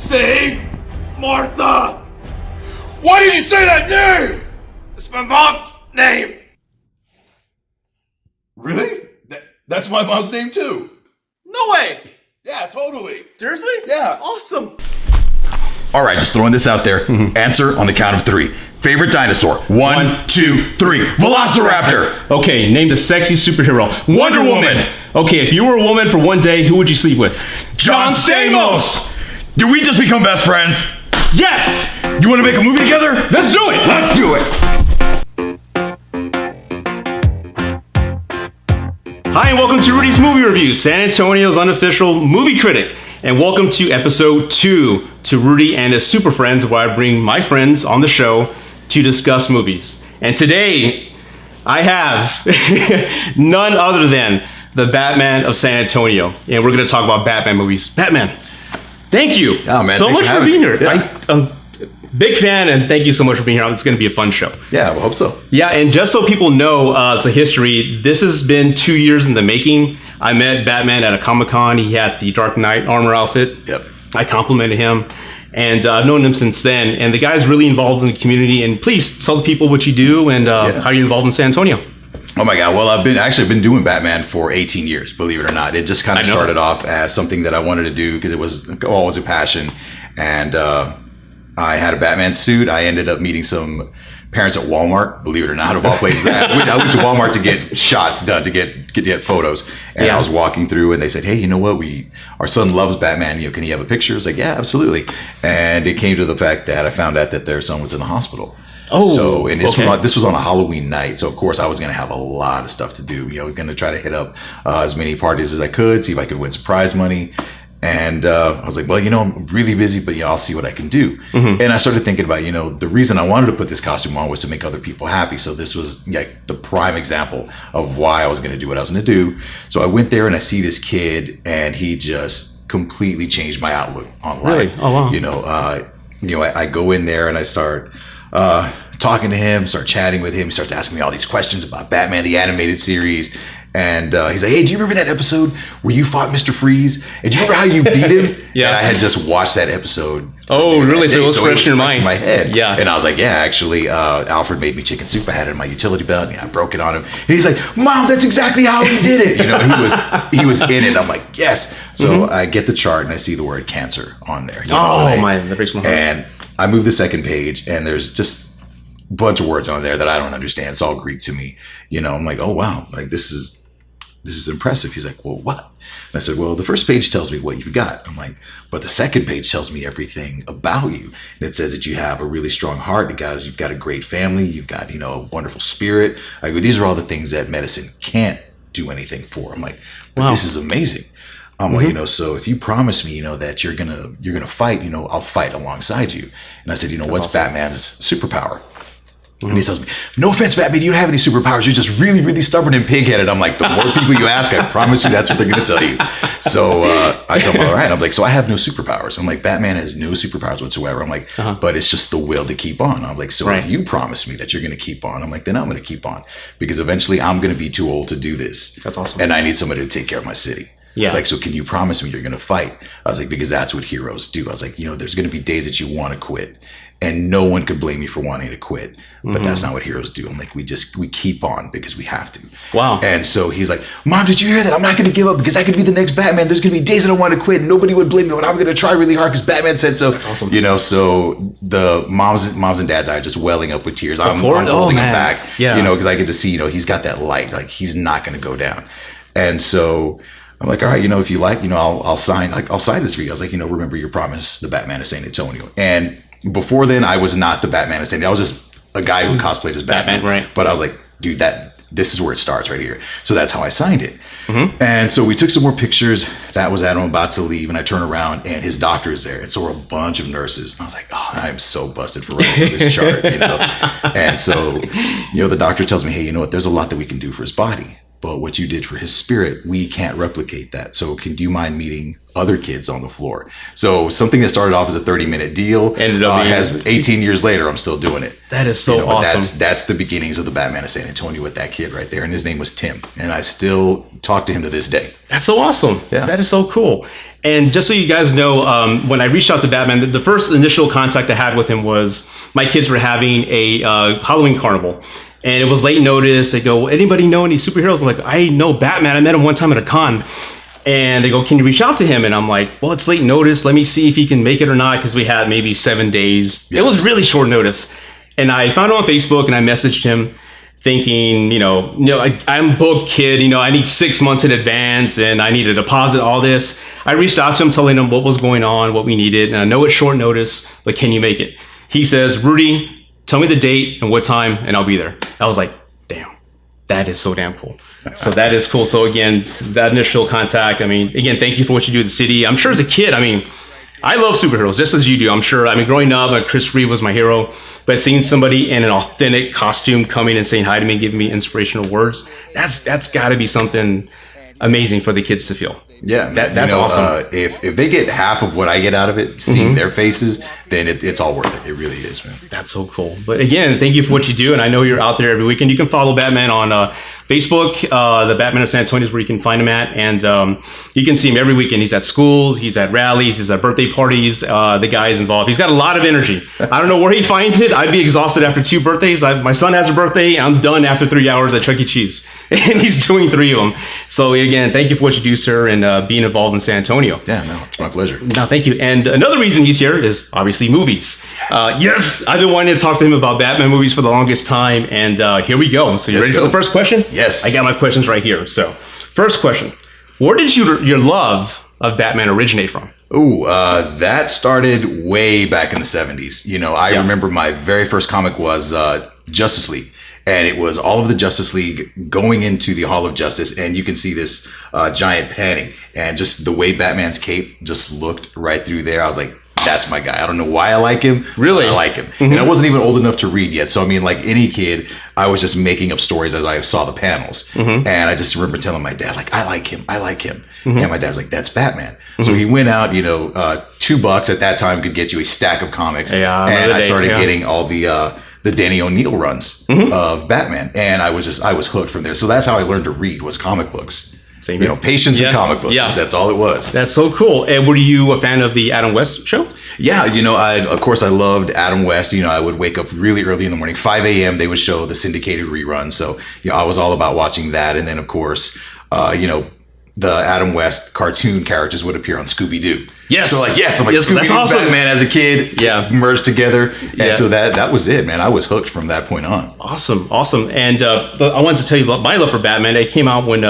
Save Martha! Why did you say that name? It's my mom's name! Really? That's my mom's name too. No way! Yeah, totally. Seriously? Yeah. Awesome. All right, just throwing this out there. Answer on the count of 3. Favorite dinosaur? 1, 2, 3. Velociraptor. Okay, name the sexy superhero. Wonder Woman. Okay, if you were a woman for one day, who would you sleep with? John Stamos. Do we just become best friends? Yes! You want to make a movie together? Let's do it! Let's do it. Hi, and welcome to Rudy's Movie Review, San Antonio's unofficial movie critic. And welcome to episode 2 to Rudy and his super friends, where I bring my friends on the show to discuss movies. And today, I have none other than the Batman of San Antonio. And we're going to talk about Batman movies. Batman, thank you so much for being here. Yeah. I'm big fan, and thank you so much for being here. It's going to be a fun show. Yeah, I hope so. Yeah, and just so people know, as a history, this has been 2 years in the making. I met Batman at a Comic-Con. He had the Dark Knight armor outfit. Yep. I complimented him, and I've known him since then. And the guy's really involved in the community. And please tell the people what you do and how you're involved in San Antonio. Oh my God. Well, I've been doing Batman for 18 years, believe it or not. It just kind of started off as something that I wanted to do because it was always a passion. And I had a Batman suit. I ended up meeting some parents at Walmart, believe it or not, of all places. I went to Walmart to get shots done, to get photos. And I was walking through and they said, hey, you know what? Our son loves Batman. Can he have a picture? I was like, yeah, absolutely. And it came to the fact that I found out that their son was in the hospital. And this was on a Halloween night. So of course I was going to have a lot of stuff to do. I was going to try to hit up as many parties as I could, see if I could win some prize money. And I was like, well, I'm really busy, but I'll see what I can do. And I started thinking about, the reason I wanted to put this costume on was to make other people happy. So this was like the prime example of why I was going to do what I was going to do. So I went there and I see this kid and he just completely changed my outlook on life. Really? Oh, wow. I go in there and I start talking to him, start chatting with him. He starts asking me all these questions about Batman, the animated series. And he's like, hey, do you remember that episode where you fought Mr. Freeze? And do you remember how you beat him? Yeah. And I had just watched that episode. Oh, really? So it was fresh in your mind. In my head. Yeah. And I was like, yeah, actually, Alfred made me chicken soup. I had it in my utility belt. And I broke it on him. And he's like, Mom, that's exactly how he did it. He was in it. I'm like, yes. So I get the chart and I see the word cancer on there. Man, that breaks my heart. And I move the second page and there's just a bunch of words on there that I don't understand. It's all Greek to me. I'm like, oh, wow. Like, this is impressive. He's like, well, what? And I said, well, the first page tells me what you've got. I'm like, but the second page tells me everything about you. And it says that you have a really strong heart. Guys, you've got a great family. You've got, a wonderful spirit. I go, these are all the things that medicine can't do anything for. I'm like, but this is amazing. I'm like, so if you promise me, that you're gonna fight, I'll fight alongside you. And I said, what's awesome. Batman's superpower? And he tells me, no offense, Batman, you don't have any superpowers. You're just really, really stubborn and pig-headed. I'm like, the more people you ask, I promise you that's what they're going to tell you. So I tell him, all right. I'm like, so I have no superpowers. I'm like, Batman has no superpowers whatsoever. I'm like, but it's just the will to keep on. I'm like, so if you promise me that you're going to keep on, I'm like, then I'm going to keep on. Because eventually I'm going to be too old to do this. That's awesome. And I need somebody to take care of my city. Yeah. It's like, so can you promise me you're going to fight? I was like, because that's what heroes do. I was like, there's going to be days that you want to quit. And no one could blame you for wanting to quit. But that's not what heroes do. I'm like, we keep on because we have to. Wow. And so he's like, Mom, did you hear that? I'm not going to give up because I could be the next Batman. There's going to be days that I want to quit. Nobody would blame me, but I'm going to try really hard because Batman said so. That's awesome. So the moms and dads are just welling up with tears. I'm holding him back, because I get to see, he's got that light. Like, he's not going to go down. And so I'm like, all right, if you like, I'll sign this for you. I was like, remember your promise, the Batman of San Antonio. And before then, I was not the Batman of San Antonio. I was just a guy who cosplayed as Batman. Right. But I was like, dude, this is where it starts right here. So that's how I signed it. And so we took some more pictures. That was Adam about to leave. And I turn around and his doctor is there. And so we're a bunch of nurses. And I was like, oh, I'm so busted for writing this chart, And so, the doctor tells me, hey, you know what? There's a lot that we can do for his body. but what you did for his spirit, we can't replicate that. So do you mind meeting other kids on the floor? So something that started off as a 30-minute deal ended up being, has 18 years later, I'm still doing it. That is so awesome. That's the beginnings of the Batman of San Antonio with that kid right there. And his name was Tim. And I still talk to him to this day. That's so awesome. Yeah. That is so cool. And just so you guys know, when I reached out to Batman, the first initial contact I had with him was my kids were having a Halloween carnival. And it was late notice. They go, anybody know any superheroes? I'm like, I know Batman. I met him one time at a con. And they go, can you reach out to him? And I'm like, well, it's late notice. Let me see if he can make it or not, because we had maybe 7 days. Yeah. It was really short notice. And I found him on Facebook and I messaged him thinking, I'm booked, kid. I need 6 months in advance and I need to deposit all this. I reached out to him, telling him what was going on, what we needed. And I know it's short notice, but can you make it? He says, Rudy, tell me the date and what time and I'll be there. I was like, damn, that is so damn cool. So that is cool. So again, that initial contact, again, thank you for what you do in the city. I'm sure as a kid, I love superheroes just as you do. I'm sure, growing up, Chris Reeve was my hero, but seeing somebody in an authentic costume coming and saying hi to me, giving me inspirational words, that's gotta be something amazing for the kids to feel. Yeah, that's awesome. If they get half of what I get out of it, seeing their faces, then it's all worth it. It really is, man. That's so cool. But again, thank you for what you do. And I know you're out there every weekend. You can follow Batman on Facebook, the Batman of San Antonio is where you can find him at. And you can see him every weekend. He's at schools, he's at rallies, he's at birthday parties. The guy is involved. He's got a lot of energy. I don't know where he finds it. I'd be exhausted after 2 birthdays. My son has a birthday. I'm done after 3 hours at Chuck E. Cheese. And he's doing 3 of them. So again, thank you for what you do, sir, and being involved in San Antonio. Yeah, no, it's my pleasure. No, thank you. And another reason he's here is obviously movies. Yes, I've been wanting to talk to him about Batman movies for the longest time, and here we go. So you ready for the first question? Yes. I got my questions right here. So first question, where did your love of Batman originate from? Ooh, that started way back in the 70s. I remember my very first comic was Justice League. And it was all of the Justice League going into the Hall of Justice, and you can see this giant padding, and just the way Batman's cape just looked right through there. I was like, that's my guy. I don't know why I like him. Really? I like him. Mm-hmm. And I wasn't even old enough to read yet. So, like any kid, I was just making up stories as I saw the panels. Mm-hmm. And I just remember telling my dad, I like him. I like him. Mm-hmm. And my dad's like, that's Batman. Mm-hmm. So he went out, $2 at that time could get you a stack of comics. Yeah, and I started getting all the Danny O'Neill runs of Batman, and I was hooked from there. So that's how I learned to read, was comic books. Same here. Patience and comic books. Yeah. That's all it was. That's so cool. And were you a fan of the Adam West show? Yeah, I loved Adam West. I would wake up really early in the morning, 5 a.m. They would show the syndicated reruns. So, I was all about watching that. And then, of course, the Adam West cartoon characters would appear on Scooby-Doo. Yes. So yes, Scooby-Doo, that's awesome. Batman as a kid, merged together. And so that was it, man. I was hooked from that point on. Awesome. And I wanted to tell you about my love for Batman. It came out when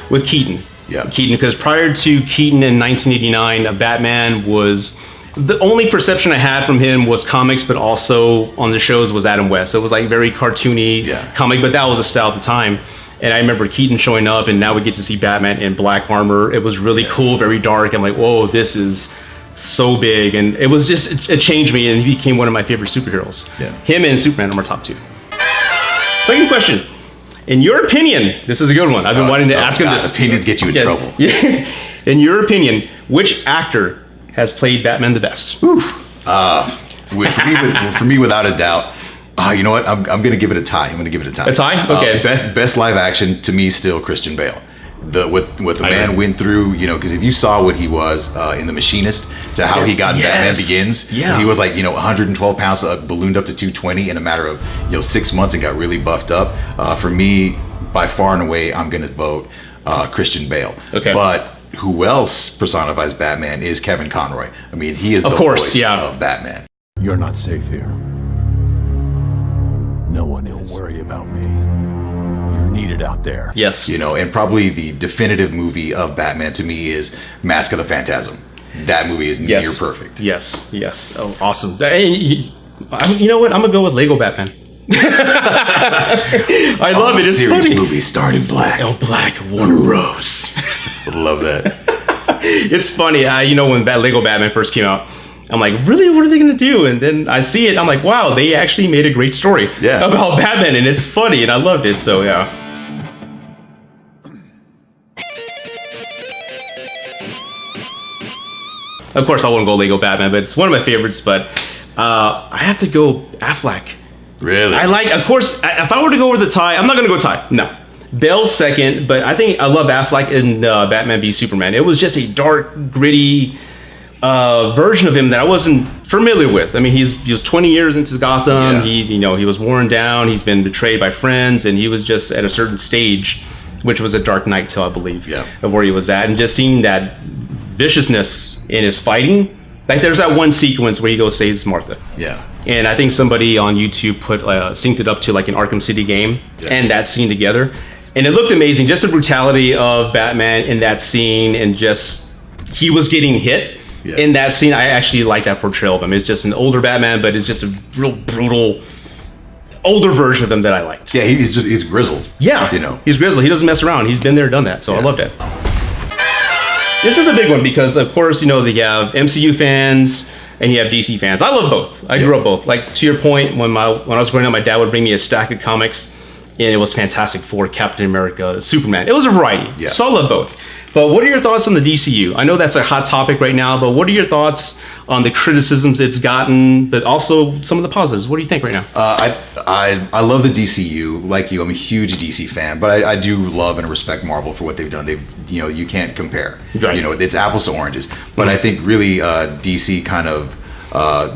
with Keaton. Yeah. Keaton, because prior to Keaton in 1989, Batman was... The only perception I had from him was comics, but also on the shows was Adam West. So it was very cartoony comic, but that was a style at the time. And I remember Keaton showing up, and now we get to see Batman in black armor. It was really cool, very dark. I'm like, whoa, this is so big. And it was just, it changed me, and he became one of my favorite superheroes. Yeah. Him and Superman are my top 2. Second question. In your opinion, this is a good one. I've been wanting to ask him this. Opinions get you in trouble. Yeah. In your opinion, which actor has played Batman the best? For me, without a doubt, you know what? I'm going to give it a tie. A tie? Okay. Best live action to me still Christian Bale. What the man went through, because if you saw what he was in The Machinist to how he got Batman Begins, he was 112 pounds, ballooned up to 220 in a matter of 6 months and got really buffed up. For me, by far and away, I'm going to vote Christian Bale. Okay. But who else personifies Batman is Kevin Conroy. He is the voice of Batman. You're not safe here. No one will worry about me. You're needed out there. Yes. And probably the definitive movie of Batman to me is Mask of the Phantasm. That movie is near perfect. Yes. Oh, awesome. You know what? I'm going to go with Lego Batman. I love it. It's series funny. Movie starred in black. Oh, black. Warner Bros. Love that. It's funny. When that Lego Batman first came out, I'm like, really? What are they going to do? And then I see it. I'm like, wow, they actually made a great story about Batman. And it's funny. And I loved it. So, yeah. Of course, I wouldn't go Lego Batman, but it's one of my favorites. But I have to go Affleck. Really? I like, of course, if I were to go with the tie, I'm not going to go tie. No. Bale's second, but I think I love Affleck in Batman v Superman. It was just a dark, gritty version of him that I wasn't familiar with. I mean, he was 20 years into Gotham. Yeah. He was worn down. He's been betrayed by friends, and he was just at a certain stage, which was a Dark Knight Tale, I believe, of where he was at. And just seeing that viciousness in his fighting, like there's that one sequence where he goes saves Martha. Yeah. And I think somebody on YouTube put synced it up to like an Arkham City game and that scene together. And it looked amazing. Just the brutality of Batman in that scene, and just he was getting hit in that scene. I actually like that portrayal of him. It's just an older Batman, but it's just a real brutal, older version of him that I liked. Yeah, he's grizzled. Yeah, he's grizzled. He doesn't mess around. He's been there, done that. So I love that. This is a big one because, of course, they have MCU fans and you have DC fans. I love both. I grew up both. Like, to your point, when I was growing up, my dad would bring me a stack of comics, and it was Fantastic Four, Captain America, Superman. It was a variety. Yeah. So I love both. But what are your thoughts on the DCU? I know that's a hot topic right now, but what are your thoughts on the criticisms it's gotten, but also some of the positives? What do you think right now? I love the DCU. Like you, I'm a huge DC fan, but I do love and respect Marvel for what they've done. You can't compare. Right. It's apples to oranges. But I think really DC kind of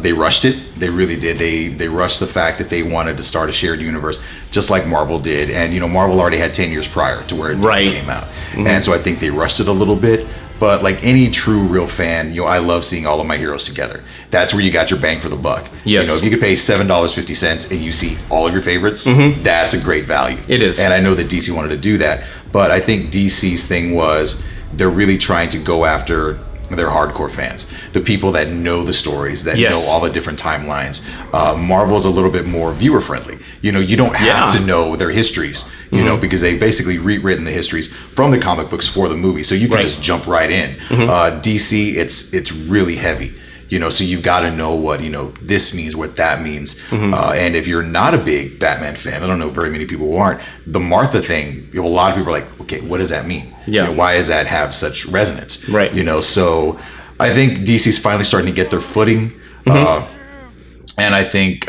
they rushed it. They really did. They rushed the fact that they wanted to start a shared universe, just like Marvel did. And Marvel already had 10 years prior to where it came out. Mm-hmm. And so I think they rushed it a little bit. But like any true real fan, I love seeing all of my heroes together. That's where you got your bang for the buck. Yes. If you could pay $7.50 and you see all of your favorites, that's a great value. It is. And I know that DC wanted to do that, but I think DC's thing was they're really trying to go after their hardcore fans, the people that know the stories, that know all the different timelines. Marvel's a little bit more viewer friendly. You don't have to know their histories, because they've basically rewritten the histories from the comic books for the movie. So you can just jump right in. DC, it's really heavy. So you've got to know what, this means, what that means. And if you're not a big Batman fan, I don't know very many people who aren't, the Martha thing, a lot of people are like, okay, what does that mean? Yeah. Why does that have such resonance? Right. So I think DC's finally starting to get their footing. And I think,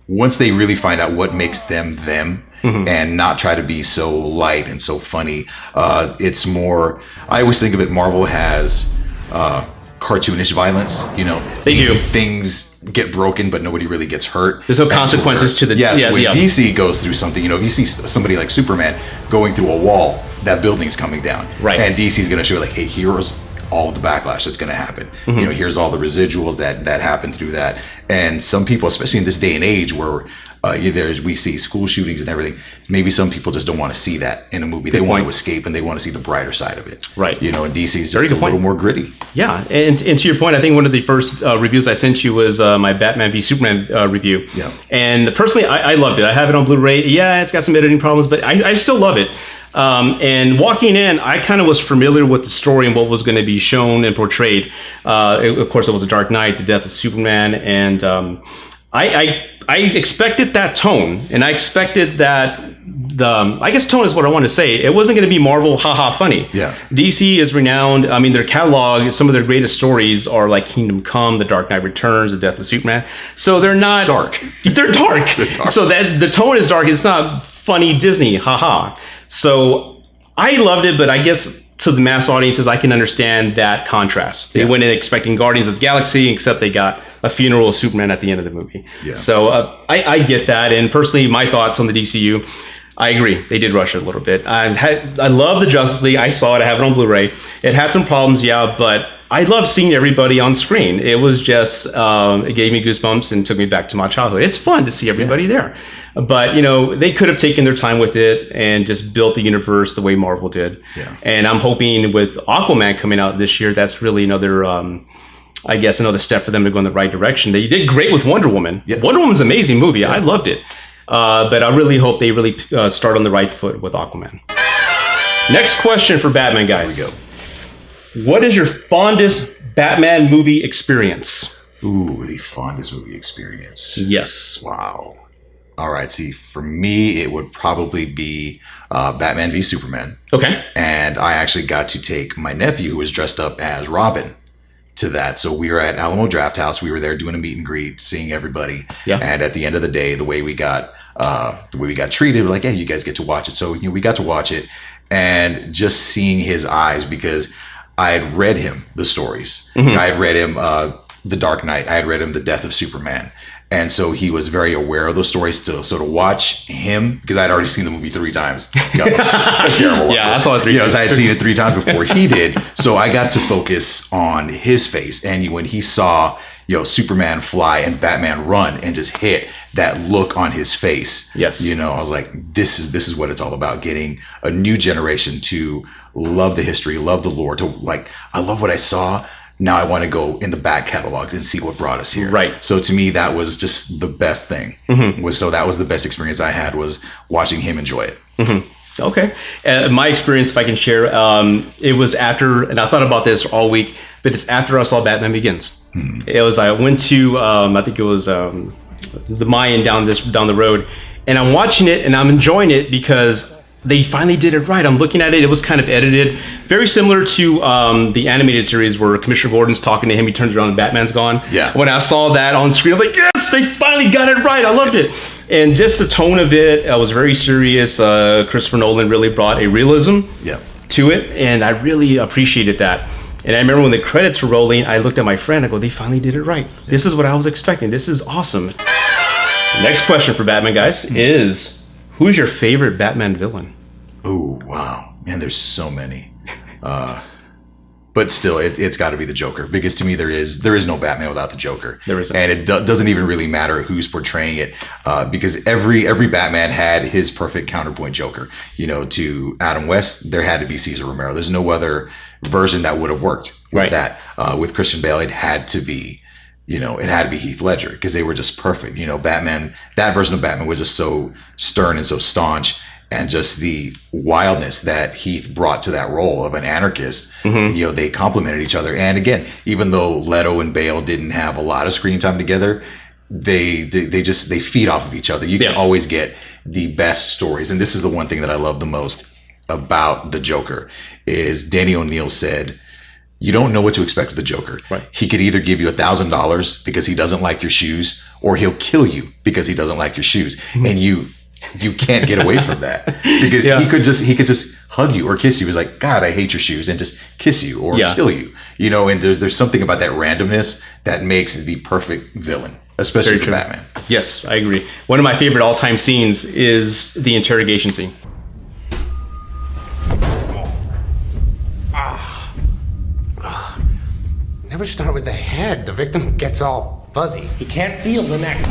once they really find out what makes them and not try to be so light and so funny, it's more, I always think of it, Marvel has cartoonish violence. They do. Things get broken, but nobody really gets hurt. There's no consequences to the... When DC goes through something, if you see somebody like Superman going through a wall, that building's coming down. Right. And DC's going to show like, hey, here's all of the backlash that's going to happen. Here's all the residuals that happen through that. And some people, especially in this day and age where we see school shootings and everything, maybe some people just don't want to see that in a movie. They want to escape and they want to see the brighter side of it. Right. And DC's just a little more gritty. Yeah. And to your point, I think one of the first reviews I sent you was my Batman v Superman review. Yeah. And personally, I loved it. I have it on Blu-ray. Yeah, it's got some editing problems, but I still love it. And walking in, I kind of was familiar with the story and what was going to be shown and portrayed. Of course, it was a Dark Knight, the death of Superman, and I expected that tone, and I expected that I guess tone is what I want to say. It wasn't going to be Marvel, haha, funny. Yeah. DC is renowned. I mean, their catalog, some of their greatest stories are like Kingdom Come, The Dark Knight Returns, The Death of Superman. So they're not dark. They're dark. So that the tone is dark. It's not funny Disney, haha. So I loved it, but I guess to the mass audiences, I can understand that contrast. They went in expecting Guardians of the Galaxy, except they got a funeral of Superman at the end of the movie. Yeah. So I get that. And personally, my thoughts on the DCU, I agree. They did rush it a little bit. I love the Justice League. I saw it. I have it on Blu-ray. It had some problems, but I love seeing everybody on screen. It was just, it gave me goosebumps and took me back to my childhood. It's fun to see everybody there. But, they could have taken their time with it and just built the universe the way Marvel did. Yeah. And I'm hoping with Aquaman coming out this year, that's really another, another step for them to go in the right direction. They did great with Wonder Woman. Yeah. Wonder Woman's an amazing movie. Yeah. I loved it. But I really hope they really start on the right foot with Aquaman. Next question for Batman, guys. Here we go. What is your fondest Batman movie experience? Ooh, the fondest movie experience. Yes. Wow. All right. See, for me, it would probably be Batman v Superman. Okay. And I actually got to take my nephew, who was dressed up as Robin, to that. So we were at Alamo Draft House. We were there doing a meet and greet, seeing everybody. Yeah. And at the end of the day, the way we got treated, we're like, hey, you guys get to watch it. So we got to watch it, and just seeing his eyes, because I had read him the stories. I had read him The Dark Knight. I had read him The Death of Superman. And so he was very aware of those stories still. So to watch him, because I'd already seen the movie 3 times. Terrible. Yeah, I saw it 3 times. I had seen it 3 times before he did. So I got to focus on his face. And when he saw, Superman fly and Batman run and just hit, that look on his face. Yes. I was like, this is what it's all about. Getting a new generation to love the history, love the lore, to like, I love what I saw. Now I want to go in the back catalogs and see what brought us here. Right. So to me, that was just the best thing. So that was the best experience I had, was watching him enjoy it. Okay. My experience, if I can share, it was after, and I thought about this all week, but it's after I saw Batman Begins. It was, I went to, I think it was the Mayan down the road, and I'm watching it and I'm enjoying it because they finally did it right. I'm looking at it. It was kind of edited, very similar to the animated series where Commissioner Gordon's talking to him. He turns around and Batman's gone. Yeah. When I saw that on screen, I'm like, yes, they finally got it right. I loved it. And just the tone of it, was very serious. Christopher Nolan really brought a realism to it, and I really appreciated that. And I remember when the credits were rolling, I looked at my friend. I go, they finally did it right. This is what I was expecting. This is awesome. Next question for Batman, guys, is who's your favorite Batman villain? Oh, wow. Man, there's so many. But still, it's got to be the Joker, because to me, there is no Batman without the Joker. There isn't. And it doesn't even really matter who's portraying it, because every Batman had his perfect counterpoint Joker. To Adam West, there had to be Cesar Romero. There's no other version that would have worked with that. With Christian Bale, it had to be, it had to be Heath Ledger, because they were just perfect. Batman, that version of Batman was just so stern and so staunch. And just the wildness that Heath brought to that role of an anarchist, they complemented each other. And again, even though Leto and Bale didn't have a lot of screen time together, they feed off of each other. You can always get the best stories. And this is the one thing that I love the most about the Joker, is Danny O'Neill said, you don't know what to expect of the Joker. Right. He could either give you $1,000 because he doesn't like your shoes, or he'll kill you because he doesn't like your shoes. And you can't get away from that, because he could just hug you or kiss you. He's like, God, I hate your shoes, and just kiss you or kill you. And there's something about that randomness that makes the perfect villain, especially for Batman. Yes, I agree. One of my favorite all-time scenes is the interrogation scene. Never start with the head. The victim gets all fuzzy. He can't feel the neck.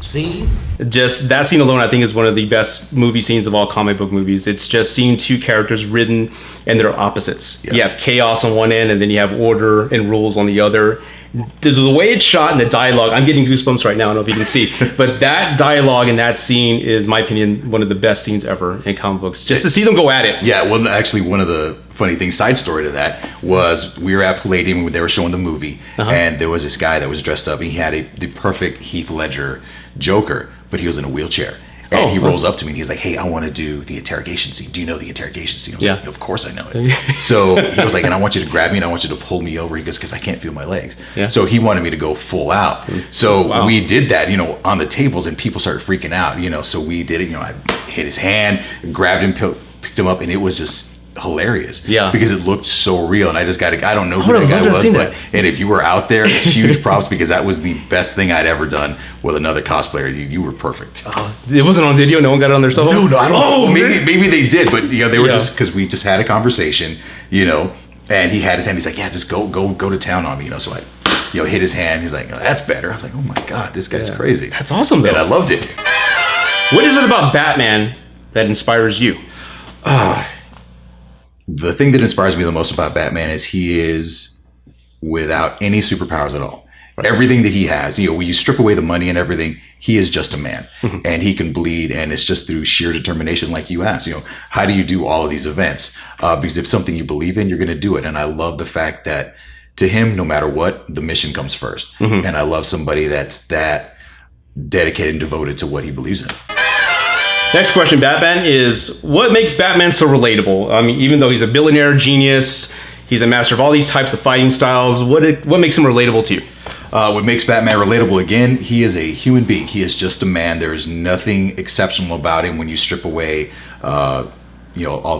See? Just that scene alone, I think, is one of the best movie scenes of all comic book movies. It's just seeing two characters ridden and they're opposites. You have chaos on one end, and then you have order and rules on the other. The way it's shot and the dialogue, I'm getting goosebumps right now. I don't know if you can see, but that dialogue in that scene is, in my opinion, one of the best scenes ever in comic books. Just to see them go at it. Yeah, well, actually, one of the funny things, side story to that, was we were at Palladium when they were showing the movie, and there was this guy that was dressed up. And he had the perfect Heath Ledger Joker, but he was in a wheelchair. And he rolls up to me and he's like, hey, I want to do the interrogation scene. Do you know the interrogation scene? I was like, of course I know it. So he was like, and I want you to grab me and I want you to pull me over. He goes, because I can't feel my legs. So he wanted me to go full out. So we did that, on the tables, and people started freaking out, so we did it. I hit his hand, grabbed him, picked him up, and it was just hilarious. Because it looked so real. And I don't know who that guy was, and if you were out there, huge props, because that was the best thing I'd ever done with another cosplayer. You were perfect. It wasn't on video. No one got it on their cell phone. No, I don't know. Maybe they did, but they were just, because we just had a conversation, and he had his hand. He's like, yeah, just go to town on me, So I, hit his hand. He's like, oh, that's better. I was like, oh my God, this guy's crazy. That's awesome, though. And I loved it. What is it about Batman that inspires you? The thing that inspires me the most about Batman is he is without any superpowers at all. Right. Everything that he has, when you strip away the money and everything, he is just a man, and he can bleed, and it's just through sheer determination, like you asked. How do you do all of these events? Because if something you believe in, you're going to do it. And I love the fact that to him, no matter what, the mission comes first. And I love somebody that's that dedicated and devoted to what he believes in. Next question, Batman, is what makes Batman so relatable? I mean, even though he's a billionaire genius, he's a master of all these types of fighting styles, what makes him relatable to you? What makes Batman relatable, again, he is a human being. He is just a man. There is nothing exceptional about him when you strip away, all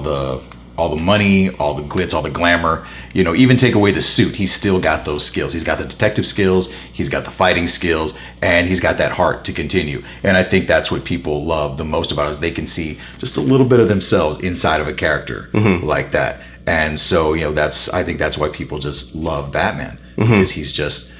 the money, all the glitz, all the glamour, even take away the suit. He's still got those skills. He's got the detective skills, he's got the fighting skills, and he's got that heart to continue. And I think that's what people love the most about it, is they can see just a little bit of themselves inside of a character like that. And so, I think that's why people just love Batman, is he's just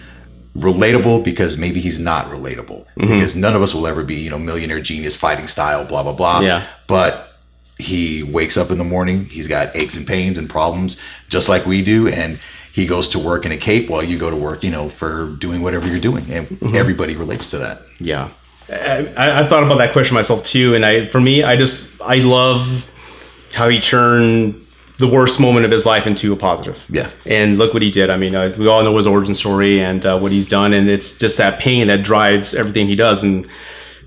relatable, because maybe he's not relatable, because none of us will ever be, millionaire genius fighting style, blah, blah, blah. Yeah. But he wakes up in the morning, he's got aches and pains and problems just like we do, and he goes to work in a cape while you go to work, for doing whatever you're doing, and everybody relates to that. Yeah. I thought about that question myself too, and I love how he turned the worst moment of his life into a positive. Yeah. And look what he did. I mean, we all know his origin story and what he's done, and it's just that pain that drives everything he does. And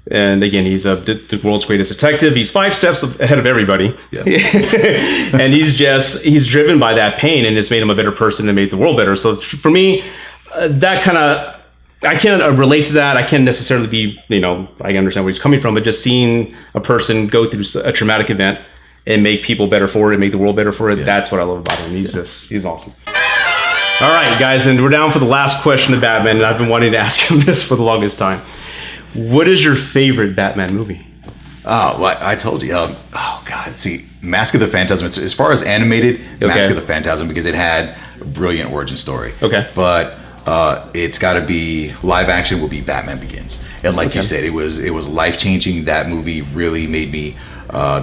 again, he's the world's greatest detective. He's 5 steps ahead of everybody. Yeah. And he's driven by that pain, and it's made him a better person and made the world better. So for me, that kind of, I can't relate to that. I can't necessarily be, I understand where he's coming from, but just seeing a person go through a traumatic event and make people better for it and make the world better for it, that's what I love about him. He's awesome. All right, guys, and we're down for the last question of Batman, and I've been wanting to ask him this for the longest time. What is your favorite Batman movie? Oh, well, I told you. See, Mask of the Phantasm, as far as animated, Mask of the Phantasm, because it had a brilliant origin story. Okay. But it's got to be, live action will be Batman Begins. And like you said, it was life-changing. That movie really made me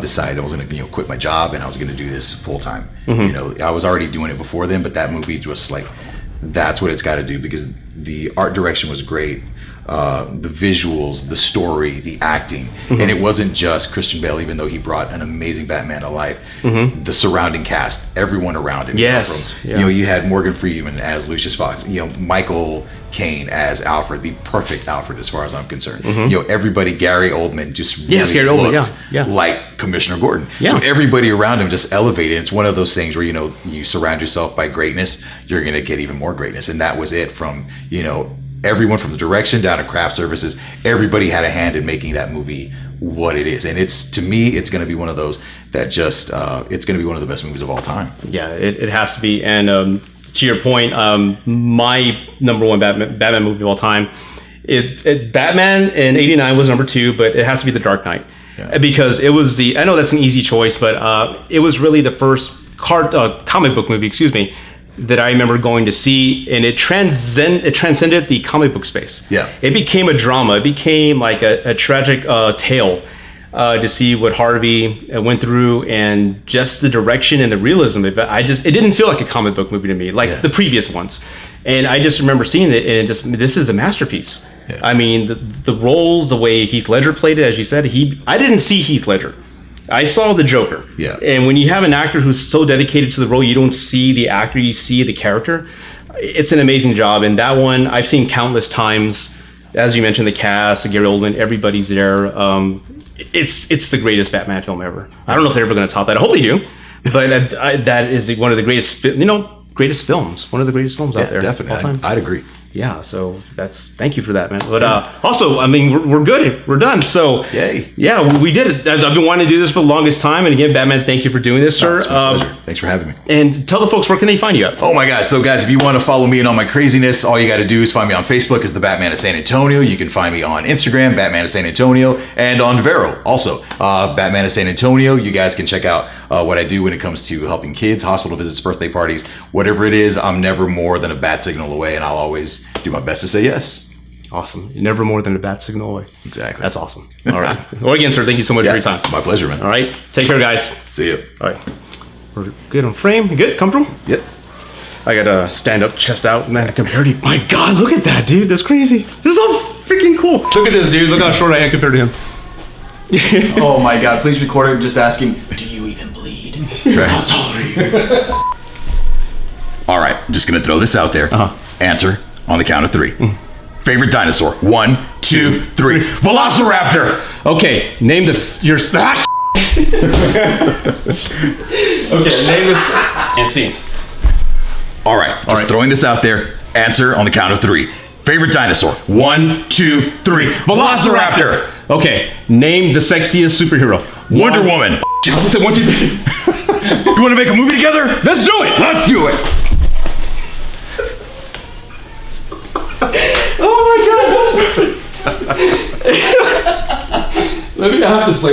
decide I was going to quit my job and I was going to do this full-time. I was already doing it before then, but that movie was like, that's what it's got to do, because the art direction was great. The visuals, the story, the acting, and it wasn't just Christian Bale, even though he brought an amazing Batman to life. The surrounding cast, everyone around him. Yes, you had Morgan Freeman as Lucius Fox. Michael Caine as Alfred, the perfect Alfred as far as I'm concerned. Everybody, Gary Oldman just really Gary Oldman, yeah. like Commissioner Gordon. Yeah. So everybody around him just elevated. It's one of those things where you surround yourself by greatness, you're gonna get even more greatness, and that was it. From everyone from the direction down to craft services, everybody had a hand in making that movie what it is. And to me, it's going to be one of those that just, it's going to be one of the best movies of all time. Yeah, it has to be. And to your point, my number one Batman movie of all time, Batman in '89 was number 2, but it has to be The Dark Knight. Yeah. Because it was I know that's an easy choice, but it was really the first comic book movie, that I remember going to see, and it transcended the comic book space. Yeah, it became a drama. It became like a tragic tale to see what Harvey went through, and just the direction and the realism of it. It didn't feel like a comic book movie to me, like the previous ones. And I just remember seeing it, and this is a masterpiece. Yeah. I mean, the roles, the way Heath Ledger played it, as you said, I didn't see Heath Ledger. I saw the Joker. Yeah. And when you have an actor who's so dedicated to the role, you don't see the actor, you see the character. It's an amazing job. And that one, I've seen countless times. As you mentioned, the cast, Gary Oldman, everybody's there. It's the greatest Batman film ever. I don't know if they're ever going to top that. I hope they do. But that is one of the greatest, greatest films. One of the greatest films out there. Definitely. All time. I'd agree. Yeah, so thank you for that, man. But also, I mean, we're good. We're done. So, yay. Yeah, we did it. I've been wanting to do this for the longest time. And again, Batman, thank you for doing this, sir. It's my pleasure. Thanks for having me. And tell the folks, where can they find you at? Oh my God. So guys, if you want to follow me and all my craziness, all you got to do is find me on Facebook as the Batman of San Antonio. You can find me on Instagram, Batman of San Antonio, and on Vero also, Batman of San Antonio. You guys can check out what I do when it comes to helping kids, hospital visits, birthday parties, whatever it is. I'm never more than a bat signal away, and I'll always do my best to say yes. Awesome. You're never more than a bat signal away. Exactly. That's awesome. All right. Well, again, sir, thank you so much for your time. My pleasure, man. All right. Take care, guys. See you. All right. We're good on frame. You good? Comfortable? Yep. I got to stand up, chest out, man. Compared to, my God, look at that, dude. That's crazy. This is so freaking cool. Look at this, dude. Look how short I am compared to him. Oh my God, please record it just asking, do you even bleed? Right. How tall are you? All right, I'm just gonna throw this out there. Answer on the count of 3. Favorite dinosaur? 1, 2, 3. Velociraptor! Okay, name your okay, name this and scene. All right, just throwing this out there. Answer on the count of 3. Favorite dinosaur? 1, 2, 3. Velociraptor! Okay, name the sexiest superhero. Wonder Woman! I said 1, 2, 3. You want to make a movie together? Let's do it! Let's do it! Oh my god! Maybe I have to play that.